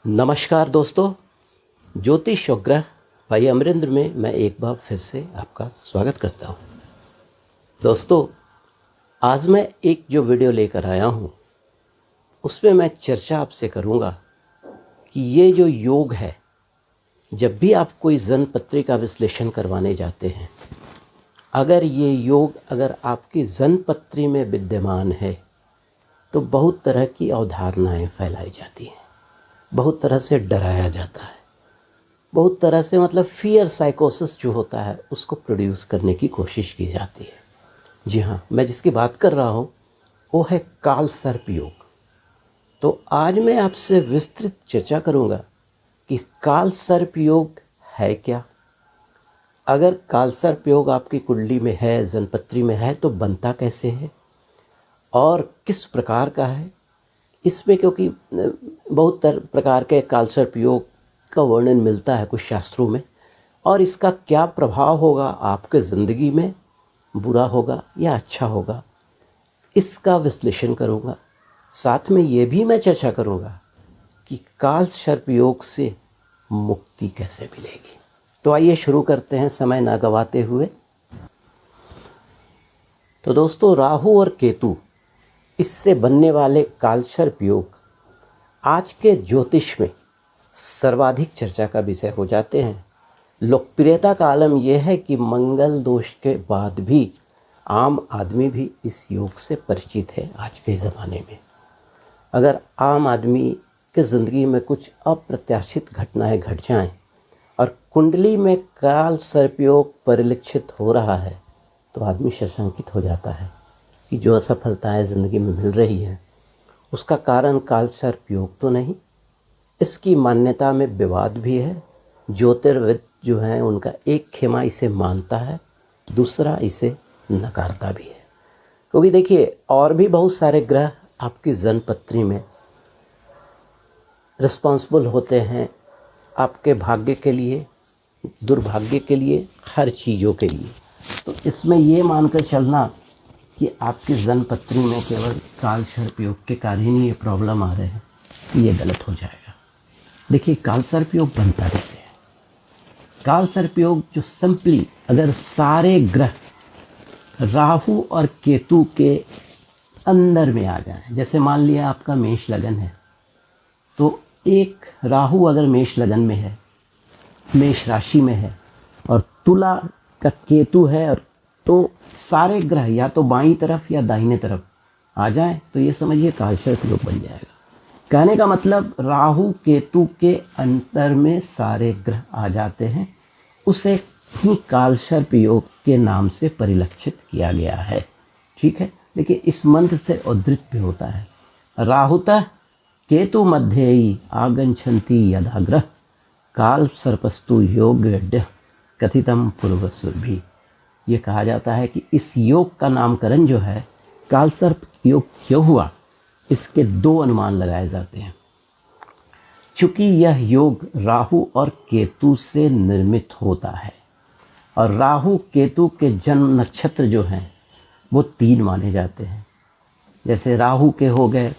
नमस्कार दोस्तों, ज्योतिष और ग्रह भाई अमरेंद्र में मैं एक बार फिर से आपका स्वागत करता हूं। दोस्तों, आज मैं एक जो वीडियो लेकर आया हूं उसमें मैं चर्चा आपसे करूंगा कि ये जो योग है, जब भी आप कोई जन्मपत्री का विश्लेषण करवाने जाते हैं, अगर ये योग अगर आपकी जन्मपत्री में विद्यमान है तो बहुत तरह की अवधारणाएं फैलाई जाती हैं, बहुत तरह से डराया जाता है, बहुत तरह से मतलब फियर साइकोसिस जो होता है उसको प्रोड्यूस करने की कोशिश की जाती है। जी हाँ, मैं जिसकी बात कर रहा हूँ वो है काल सर्प योग। तो आज मैं आपसे विस्तृत चर्चा करूँगा कि काल सर्प योग है क्या, अगर काल सर्प योग आपकी कुंडली में है, जन्मपत्री में है, तो बनता कैसे है और किस प्रकार का है। इसमें क्योंकि बहुत प्रकार के कालसर्प योग का वर्णन मिलता है कुछ शास्त्रों में, और इसका क्या प्रभाव होगा आपके ज़िंदगी में, बुरा होगा या अच्छा होगा, इसका विश्लेषण करूँगा। साथ में ये भी मैं चर्चा करूँगा कि कालसर्प योग से मुक्ति कैसे मिलेगी। तो आइए शुरू करते हैं समय ना गवाते हुए। तो दोस्तों, राहु और केतु, इससे बनने वाले कालसर्प योग आज के ज्योतिष में सर्वाधिक चर्चा का विषय हो जाते हैं। लोकप्रियता का आलम यह है कि मंगल दोष के बाद भी आम आदमी भी इस योग से परिचित है। आज के ज़माने में अगर आम आदमी के ज़िंदगी में कुछ अप्रत्याशित घटनाएं घट जाएं और कुंडली में कालसर्प योग परिलक्षित हो रहा है तो आदमी सशंकित हो जाता है कि जो असफलताएं ज़िंदगी में मिल रही हैं उसका कारण कालसर्प योग तो नहीं। इसकी मान्यता में विवाद भी है। ज्योतिर्विद जो हैं उनका एक खेमा इसे मानता है, दूसरा इसे नकारता भी है। क्योंकि देखिए, और भी बहुत सारे ग्रह आपकी जन्मपत्री में रिस्पॉन्सिबल होते हैं आपके भाग्य के लिए, दुर्भाग्य के लिए, हर चीज़ों के लिए। तो इसमें ये मानकर चलना कि आपकी जन्मपत्री में केवल कालसर्प योग के कारण ही ये प्रॉब्लम आ रहे हैं, ये गलत हो जाएगा। देखिए, कालसर्प योग बनता कैसे है। कालसर्प योग जो सिंपली अगर सारे ग्रह राहु और केतु के अंदर में आ जाए, जैसे मान लिया आपका मेष लगन है, तो एक राहु अगर मेष लगन में है, मेष राशि में है, और तुला का केतु है, और तो सारे ग्रह या तो बाईं तरफ या दाहिने तरफ आ जाए तो ये समझिए कालसर्प योग बन जाएगा। कहने का मतलब राहु केतु के अंतर में सारे ग्रह आ जाते हैं, उसे ही कालसर्प योग के नाम से परिलक्षित किया गया है। ठीक है, देखिए इस मंत्र से उद्धृत भी होता है, राहुतः केतु मध्येई आगच्छन्ति यदा ग्रह काल सर्पस्तु योग कथितम पूर्वसुरभि। ये कहा जाता है कि इस योग का नामकरण जो है कालसर्प योग क्यों हुआ, इसके दो अनुमान लगाए जाते हैं। चूँकि यह योग राहु और केतु से निर्मित होता है, और राहु केतु के जन्म नक्षत्र जो हैं वो 3 माने जाते हैं। जैसे राहु के हो गए,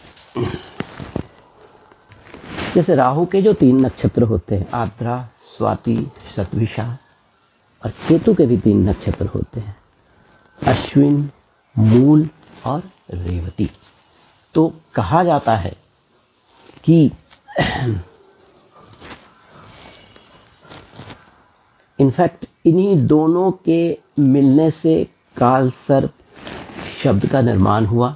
जैसे राहु के जो 3 नक्षत्र होते हैं, आर्द्रा, स्वाति, शतभिषा, और केतु के भी 3 नक्षत्र होते हैं, अश्विन, मूल और रेवती। तो कहा जाता है कि इनफैक्ट इन्हीं दोनों के मिलने से कालसर्प शब्द का निर्माण हुआ।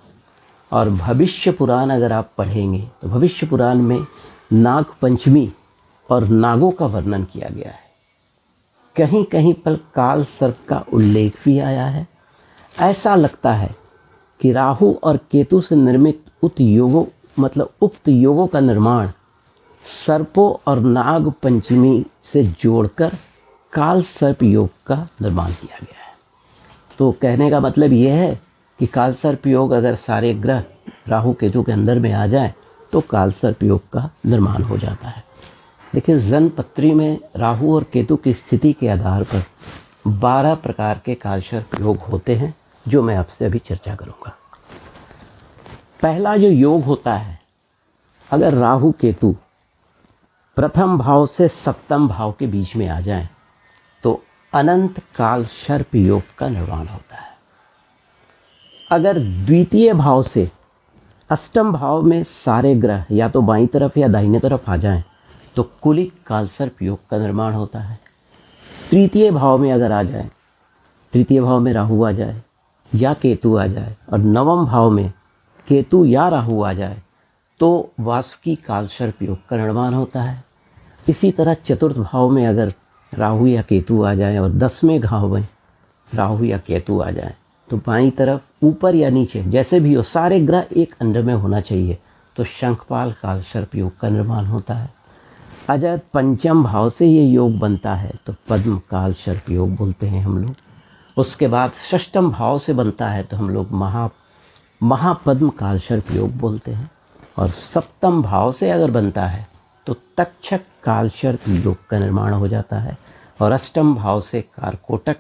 और भविष्य पुराण अगर आप पढ़ेंगे तो भविष्य पुराण में नाग पंचमी और नागों का वर्णन किया गया है। कहीं कहीं पर कालसर्प का उल्लेख भी आया है। ऐसा लगता है कि राहु और केतु से निर्मित उक्त योगों का निर्माण सर्पों और नाग पंचमी से जोड़कर कालसर्प योग का निर्माण किया गया है। तो कहने का मतलब यह है कि कालसर्प योग अगर सारे ग्रह राहु केतु के अंदर में आ जाए तो कालसर्प योग का निर्माण हो जाता है। देखिए, जन्मपत्री में राहु और केतु की स्थिति के आधार पर 12 प्रकार के कालसर्प योग होते हैं, जो मैं आपसे अभी चर्चा करूंगा। पहला जो योग होता है, अगर राहु केतु प्रथम भाव से सप्तम भाव के बीच में आ जाएं तो अनंत काल सर्प योग का निर्माण होता है। अगर द्वितीय भाव से अष्टम भाव में सारे ग्रह या तो बाईं तरफ या दाहिने तरफ आ जाएं तो कुलिक काल सर्प योग का निर्माण होता है। तृतीय भाव में अगर आ जाए, तृतीय भाव में राहु आ जाए या केतु आ जाए और नवम भाव में केतु या राहु आ जाए तो वासुकी काल सर्प योग का निर्माण होता है। इसी तरह चतुर्थ भाव में अगर राहु या केतु आ जाए और 10वें भाव में राहु या केतु आ जाए तो बाईं तरफ ऊपर या नीचे जैसे भी हो सारे ग्रह एक अंडर में होना चाहिए तो शंखपाल काल सर्प योग का निर्माण होता है। अगर पंचम भाव से ये योग बनता है तो पद्म काल सर्प योग बोलते हैं हम लोग। उसके बाद षष्ठम भाव से बनता है तो हम लोग महापद्म काल सर्प योग बोलते हैं। और सप्तम भाव से अगर बनता है तो तक्षक काल सर्प योग का निर्माण हो जाता है। और अष्टम भाव से कारकोटक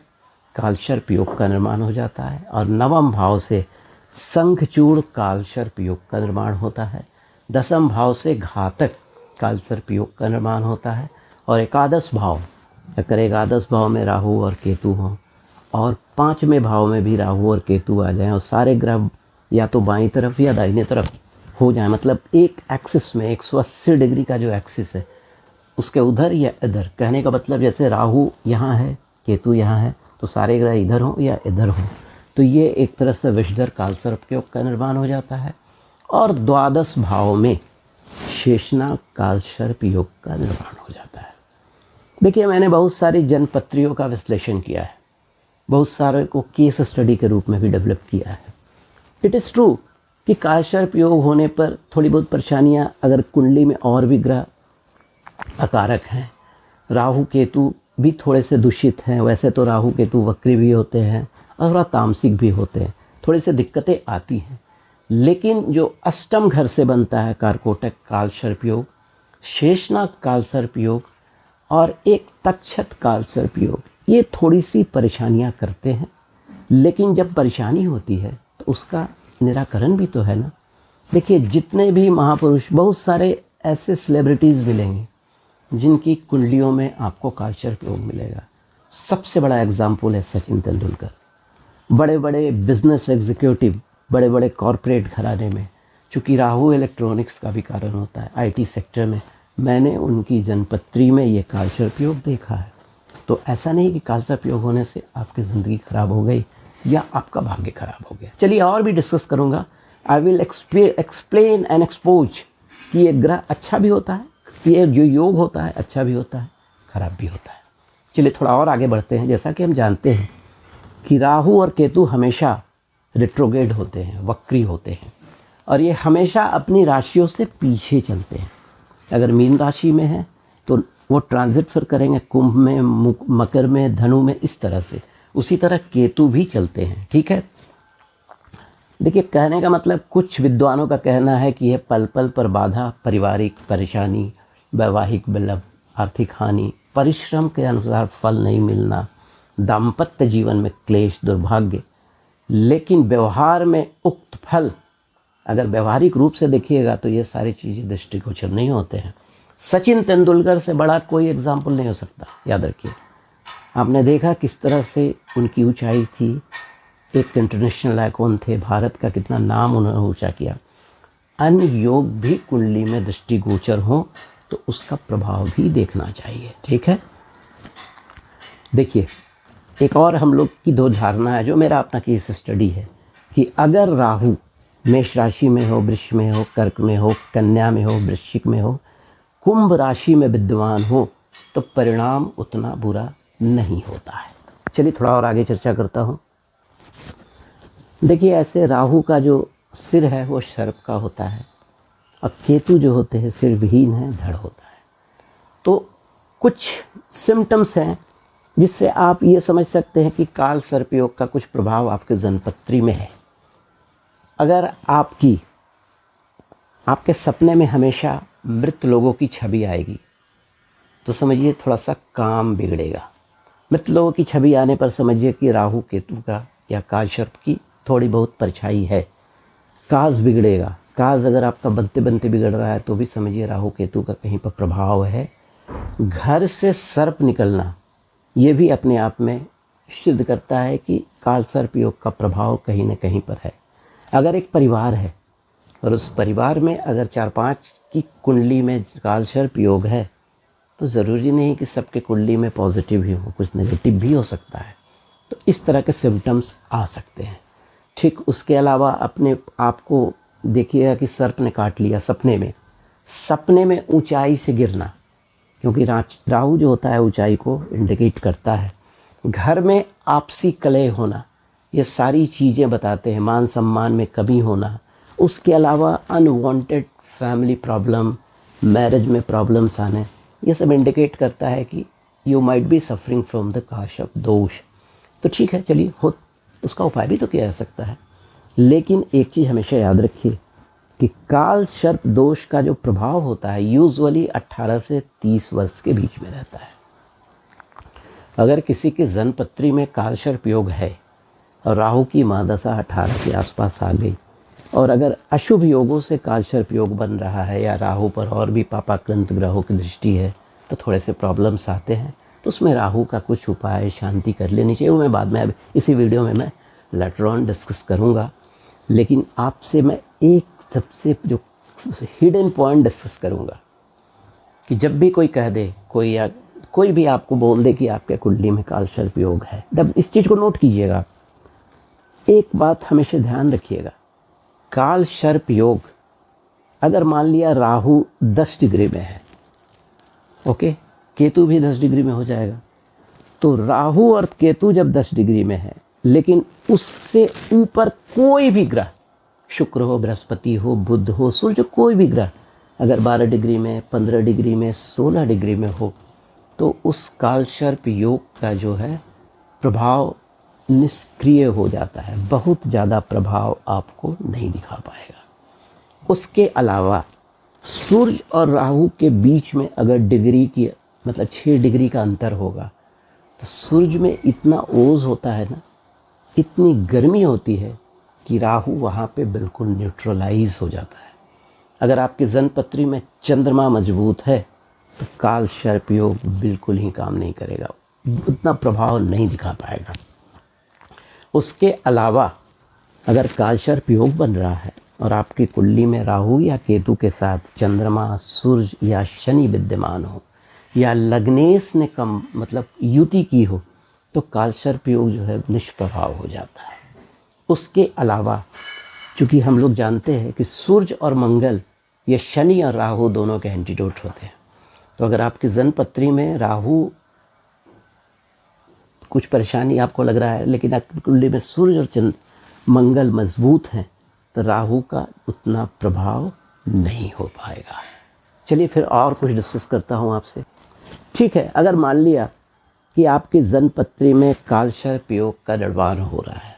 काल सर्प योग का निर्माण हो जाता है। और नवम भाव से शंखचूड़ काल सर्प योग का निर्माण होता है। दसम भाव से घातक काल सर्प योग का निर्माण होता है। और एकादश भाव, अगर एकादश भाव में राहु और केतु हों और 5वें भाव में भी राहु और केतु आ जाएं और सारे ग्रह या तो बाईं तरफ या दाहिने तरफ हो जाए, मतलब एक एक्सिस में 180 डिग्री का जो एक्सिस है उसके उधर या इधर, कहने का मतलब जैसे राहु यहाँ है केतु यहाँ है तो सारे ग्रह इधर हों या इधर हों तो ये एक तरह से विषधर काल सर्प योग का निर्माण हो जाता है। और द्वादश भाव में शेषनाग काल सर्प योग का निर्माण हो जाता है। देखिए, मैंने बहुत सारी जनपत्रियों का विश्लेषण किया है, बहुत सारे को केस स्टडी के रूप में भी डेवलप किया है। इट इज़ ट्रू कि काल सर्प योग होने पर थोड़ी बहुत परेशानियां, अगर कुंडली में और भी ग्रह अकारक हैं, राहु केतु भी थोड़े से दूषित हैं, वैसे तो राहु केतु वक्री भी होते हैं और थोड़ा तामसिक भी होते हैं, थोड़ी सी दिक्कतें आती हैं। लेकिन जो अष्टम घर से बनता है कारकोटक काल सर्प योग, शेषनाग काल सर्प योग और एक तक्षक काल सर्प योग, ये थोड़ी सी परेशानियां करते हैं। लेकिन जब परेशानी होती है तो उसका निराकरण भी तो है ना। देखिए, जितने भी महापुरुष, बहुत सारे ऐसे सेलिब्रिटीज़ मिलेंगे जिनकी कुंडलियों में आपको काल सर्प योग मिलेगा। सबसे बड़ा एग्जाम्पल है सचिन तेंदुलकर। बड़े बड़े बिजनेस एग्जीक्यूटिव, बड़े बड़े कॉरपोरेट घराने में, चूँकि राहु इलेक्ट्रॉनिक्स का भी कारण होता है, आईटी सेक्टर में, मैंने उनकी जनपत्री में ये काल सर्प योग देखा है। तो ऐसा नहीं कि काल सर्प योग होने से आपकी ज़िंदगी खराब हो गई या आपका भाग्य खराब हो गया। चलिए और भी डिस्कस करूँगा। I will explain and expose कि ये ग्रह अच्छा भी होता है, ये जो योग होता है अच्छा भी होता है, खराब भी होता है। चलिए थोड़ा और आगे बढ़ते हैं। जैसा कि हम जानते हैं कि राहु और केतु हमेशा रिट्रोग्रेड होते हैं, वक्री होते हैं, और ये हमेशा अपनी राशियों से पीछे चलते हैं। अगर मीन राशि में है तो वो ट्रांजिट फिर करेंगे कुंभ में, मकर में, धनु में, इस तरह से। उसी तरह केतु भी चलते हैं, ठीक है। देखिए, कहने का मतलब, कुछ विद्वानों का कहना है कि यह पल पल पर बाधा, पारिवारिक परेशानी, वैवाहिक विलंब, आर्थिक हानि, परिश्रम के अनुसार फल नहीं मिलना, दाम्पत्य जीवन में क्लेश, दुर्भाग्य। लेकिन व्यवहार में उक्त फल, अगर व्यवहारिक रूप से देखिएगा तो ये सारी चीज़ें दृष्टिगोचर नहीं होते हैं। सचिन तेंदुलकर से बड़ा कोई एग्जाम्पल नहीं हो सकता, याद रखिए। आपने देखा किस तरह से उनकी ऊंचाई थी, एक इंटरनेशनल आइकॉन थे, भारत का कितना नाम उन्होंने ऊंचा किया। अन्य योग भी कुंडली में दृष्टिगोचर हो तो उसका प्रभाव भी देखना चाहिए, ठीक है। देखिए, एक और हम लोग की दो धारणा है, जो मेरा अपना केस स्टडी है, कि अगर राहु मेष राशि में हो, वृष में हो, कर्क में हो, कन्या में हो, वृश्चिक में हो, कुंभ राशि में विद्यमान हो तो परिणाम उतना बुरा नहीं होता है। चलिए थोड़ा और आगे चर्चा करता हूँ। देखिए, ऐसे राहु का जो सिर है वो सर्प का होता है और केतु जो होते हैं सिर विहीन है, धड़ होता है। तो कुछ सिम्टम्स हैं जिससे आप ये समझ सकते हैं कि काल सर्प योग का कुछ प्रभाव आपके जन्मपत्री में है। अगर आपके सपने में हमेशा मृत लोगों की छवि आएगी तो समझिए थोड़ा सा काम बिगड़ेगा। मृत लोगों की छवि आने पर समझिए कि राहु केतु का या काल सर्प की थोड़ी बहुत परछाई है, काज बिगड़ेगा, काज अगर आपका बनते बनते बिगड़ रहा है तो भी समझिए राहु केतु का कहीं पर प्रभाव है। घर से सर्प निकलना ये भी अपने आप में सिद्ध करता है कि काल सर्प योग का प्रभाव कहीं न कहीं पर है। अगर एक परिवार है और उस परिवार में अगर 4-5 की कुंडली में काल सर्प योग है तो ज़रूरी नहीं कि सबके कुंडली में पॉजिटिव ही हो, कुछ नेगेटिव भी हो सकता है। तो इस तरह के सिम्टम्स आ सकते हैं। ठीक उसके अलावा अपने आप को देखिएगा कि सर्प ने काट लिया सपने में ऊंचाई से गिरना, क्योंकि राहु जो होता है ऊंचाई को इंडिकेट करता है। घर में आपसी कलह होना, ये सारी चीज़ें बताते हैं। मान सम्मान में कमी होना, उसके अलावा अनवांटेड फैमिली प्रॉब्लम, मैरिज में प्रॉब्लम्स आने, ये सब इंडिकेट करता है कि you might be suffering from the काशप दोष। तो ठीक है, चलिए उसका उपाय भी तो किया जा सकता है। लेकिन एक चीज़ हमेशा याद रखिए कि काल सर्प दोष का जो प्रभाव होता है यूजुअली 18 से 30 वर्ष के बीच में रहता है। अगर किसी के जन्मपत्री में काल सर्प योग है और राहु की महादशा 18 के आसपास आ गई और अगर अशुभ योगों से काल सर्प योग बन रहा है या राहु पर और भी पापाक्रांत ग्रहों की दृष्टि है तो थोड़े से प्रॉब्लम्स आते हैं। तो उसमें राहु का कुछ उपाय शांति कर लेनी चाहिए। वो मैं बाद में अब इसी वीडियो में मैं लेटर ऑन डिस्कस करूँगा। लेकिन आपसे मैं एक सबसे जो हिडन पॉइंट डिस्कस करूँगा कि जब भी कोई कह दे, कोई भी आपको बोल दे कि आपके कुंडली में काल सर्प योग है, तब इस चीज़ को नोट कीजिएगा। एक बात हमेशा ध्यान रखिएगा, काल सर्प योग अगर मान लिया राहु 10 डिग्री में है, ओके, केतु भी 10 डिग्री में हो जाएगा। तो राहु और केतु जब 10 डिग्री में है, लेकिन उससे ऊपर कोई भी ग्रह, शुक्र हो, बृहस्पति हो, बुध हो, सूर्य, कोई भी ग्रह अगर 12 डिग्री में, 15 डिग्री में, 16 डिग्री में हो तो उस काल सर्प योग का जो है प्रभाव निष्क्रिय हो जाता है। बहुत ज़्यादा प्रभाव आपको नहीं दिखा पाएगा। उसके अलावा सूर्य और राहु के बीच में अगर डिग्री की मतलब 6 डिग्री का अंतर होगा तो सूर्य में इतना ओज होता है ना, इतनी गर्मी होती है कि राहु वहाँ पे बिल्कुल न्यूट्रलाइज हो जाता है। अगर आपके जन्मपत्री में चंद्रमा मजबूत है तो काल सर्प योग बिल्कुल ही काम नहीं करेगा, उतना प्रभाव नहीं दिखा पाएगा। उसके अलावा अगर काल सर्प योग बन रहा है और आपकी कुंडली में राहु या केतु के साथ चंद्रमा, सूर्य या शनि विद्यमान हो या लग्नेश ने कम मतलब युति की हो तो काल सर्प योग जो है निष्प्रभाव हो जाता है। उसके अलावा चूँकि हम लोग जानते हैं कि सूर्य और मंगल ये शनि और राहु दोनों के एंटीडोट होते हैं। तो अगर आपकी जन्मपत्री में राहु कुछ परेशानी आपको लग रहा है लेकिन आपकी कुंडली में सूर्य और मंगल मजबूत हैं तो राहु का उतना प्रभाव नहीं हो पाएगा। चलिए फिर और कुछ डिस्कस करता हूँ आपसे। ठीक है, अगर मान लिया कि आपकी जन्मपत्री में काल सर्प योग का निर्माण हो रहा है,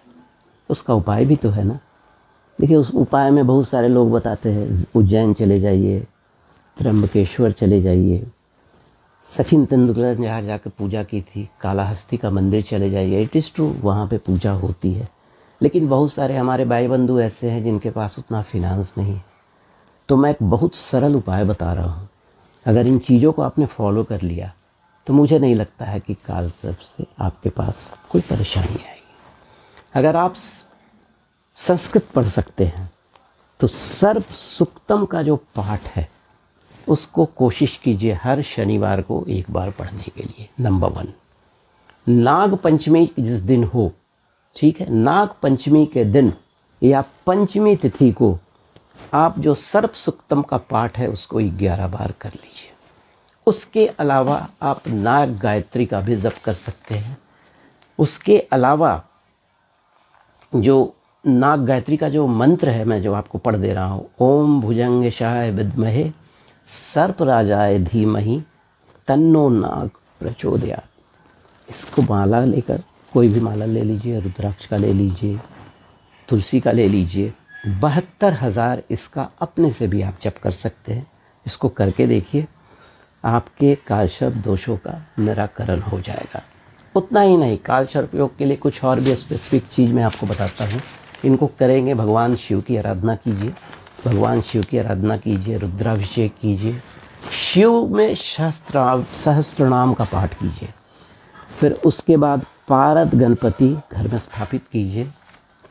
उसका उपाय भी तो है ना। देखिए, उस उपाय में बहुत सारे लोग बताते हैं उज्जैन चले जाइए, त्र्यंबकेश्वर चले जाइए, सचिन तेंदुलकर ने यहाँ जाकर पूजा की थी, कालाहस्ती का मंदिर चले जाइए। इट इज़ ट्रू, वहाँ पे पूजा होती है। लेकिन बहुत सारे हमारे भाई बंधु ऐसे हैं जिनके पास उतना फिनांस नहीं है। तो मैं एक बहुत सरल उपाय बता रहा हूँ, अगर इन चीज़ों को आपने फॉलो कर लिया तो मुझे नहीं लगता है कि काल सर्प से आपके पास कोई परेशानी आएगी। अगर आप संस्कृत पढ़ सकते हैं तो सर्प सुक्तम का जो पाठ है उसको कोशिश कीजिए हर शनिवार को एक बार पढ़ने के लिए। नंबर 1, नाग पंचमी जिस दिन हो, ठीक है, नाग पंचमी के दिन या पंचमी तिथि को आप जो सर्प सुक्तम का पाठ है उसको 11 बार कर लीजिए। उसके अलावा आप नाग गायत्री का भी जप कर सकते हैं। उसके अलावा जो नाग गायत्री का जो मंत्र है मैं जो आपको पढ़ दे रहा हूँ, ओम भुजंगशाय विद्महे सर्पराजाय धीमहि तन्नो नाग प्रचोदयात्। इसको माला लेकर, कोई भी माला ले लीजिए, रुद्राक्ष का ले लीजिए, तुलसी का ले लीजिए, 72,000 इसका अपने से भी आप जप कर सकते हैं। इसको करके देखिए, आपके काल सर्प दोषों का निराकरण हो जाएगा। उतना ही नहीं, काल सर्प योग के लिए कुछ और भी स्पेसिफिक चीज़ मैं आपको बताता हूँ। इनको करेंगे, भगवान शिव की आराधना कीजिए, भगवान शिव की आराधना कीजिए, रुद्राभिषेक कीजिए, शिव में सहस्त्रनाम का पाठ कीजिए। फिर उसके बाद पारद गणपति घर में स्थापित कीजिए,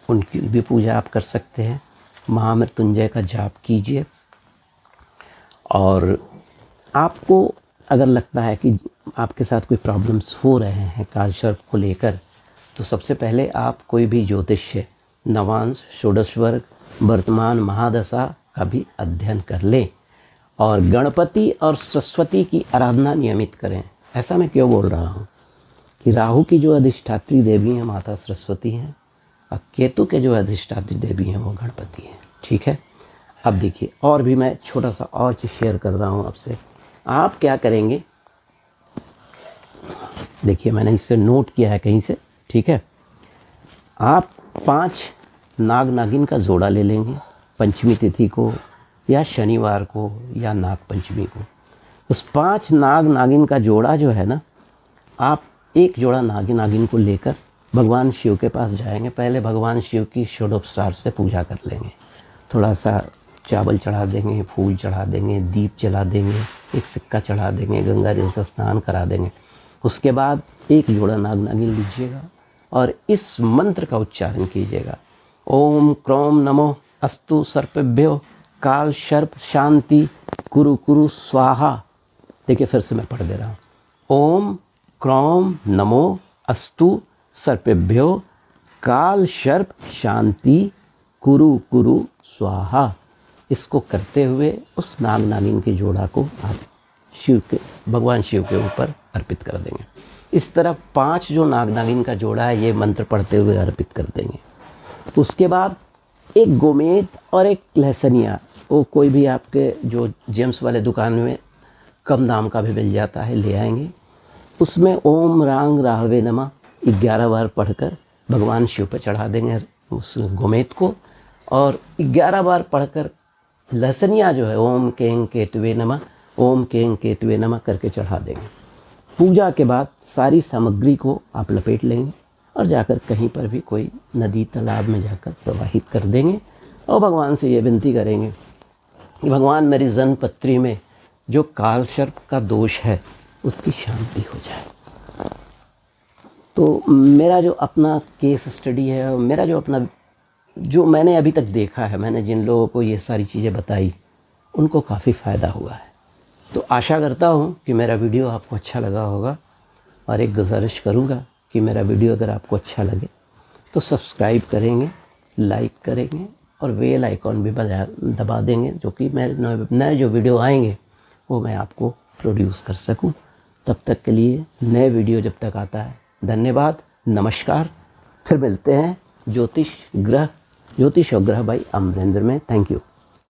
उनकी भी पूजा आप कर सकते हैं। महामृत्युंजय का जाप कीजिए। और आपको अगर लगता है कि आपके साथ कोई प्रॉब्लम्स हो रहे हैं कालसर्प को लेकर, तो सबसे पहले आप कोई भी ज्योतिष्य, नवांश, षोडश वर्ग, वर्तमान महादशा का भी अध्ययन कर लें और गणपति और सरस्वती की आराधना नियमित करें। ऐसा मैं क्यों बोल रहा हूँ कि राहु की जो अधिष्ठात्री देवी हैं माता सरस्वती हैं और केतु के जो अधिष्ठात्री देवी हैं वो गणपति हैं। ठीक है, अब देखिए और भी मैं छोटा सा और चीज़ शेयर कर रहा हूँ आपसे। आप क्या करेंगे, देखिए मैंने इससे नोट किया है कहीं से। ठीक है, आप 5 नाग नागिन का जोड़ा ले लेंगे पंचमी तिथि को या शनिवार को या नाग पंचमी को। उस 5 नाग नागिन का जोड़ा जो है ना, आप एक जोड़ा नागिन को लेकर भगवान शिव के पास जाएंगे। पहले भगवान शिव की षोडोपचार से पूजा कर लेंगे, थोड़ा सा चावल चढ़ा देंगे, फूल चढ़ा देंगे, दीप जला देंगे, एक सिक्का चढ़ा देंगे, गंगा जल से स्नान करा देंगे। उसके बाद एक जोड़ा नाग नागिन लीजिएगा और इस मंत्र का उच्चारण कीजिएगा, ओम क्रोम नमो अस्तु सर्पेभ्यो काल सर्प शांति कुरु कुरु स्वाहा। देखिए फिर से मैं पढ़ दे रहा हूँ, ओम क्रोम नमो अस्तु सर्पेभ्यो काल सर्प शांति कुरु कुरु स्वाहा। इसको करते हुए उस नाग नागिन के जोड़ा को आप भगवान शिव के ऊपर अर्पित कर देंगे। इस तरह 5 जो नाग नागिन का जोड़ा है ये मंत्र पढ़ते हुए अर्पित कर देंगे। उसके बाद एक गोमेद और एक लहसनिया, वो कोई भी आपके जो जेम्स वाले दुकान में कम दाम का भी मिल जाता है, ले आएंगे। उसमें ओम रांग राहवे नमः 11 बार पढ़कर भगवान शिव पर चढ़ा देंगे उस गोमेद को, और 11 बार पढ़कर लहसनिया जो है ओम केंग केतवे नमः, ओम केंग केतवे नमः करके चढ़ा देंगे। पूजा के बाद सारी सामग्री को आप लपेट लेंगे और जाकर कहीं पर भी कोई नदी तालाब में जाकर प्रवाहित कर देंगे और भगवान से ये विनती करेंगे कि भगवान मेरी जन्मपत्री में जो काल सर्प का दोष है उसकी शांति हो जाए। तो मेरा जो अपना केस स्टडी है और मेरा जो अपना जो मैंने अभी तक देखा है, मैंने जिन लोगों को ये सारी चीज़ें बताई उनको काफ़ी फ़ायदा हुआ है। तो आशा करता हूँ कि मेरा वीडियो आपको अच्छा लगा होगा, और एक गुजारिश करूँगा कि मेरा वीडियो अगर आपको अच्छा लगे तो सब्सक्राइब करेंगे, लाइक करेंगे और बेल आइकॉन भी दबा देंगे, जो कि मेरे नए जो वीडियो आएंगे वो मैं आपको प्रोड्यूस कर सकूं। तब तक के लिए नए वीडियो जब तक आता है, धन्यवाद, नमस्कार। फिर मिलते हैं ज्योतिष और ग्रह बाई अमरेंद्र में। Thank you.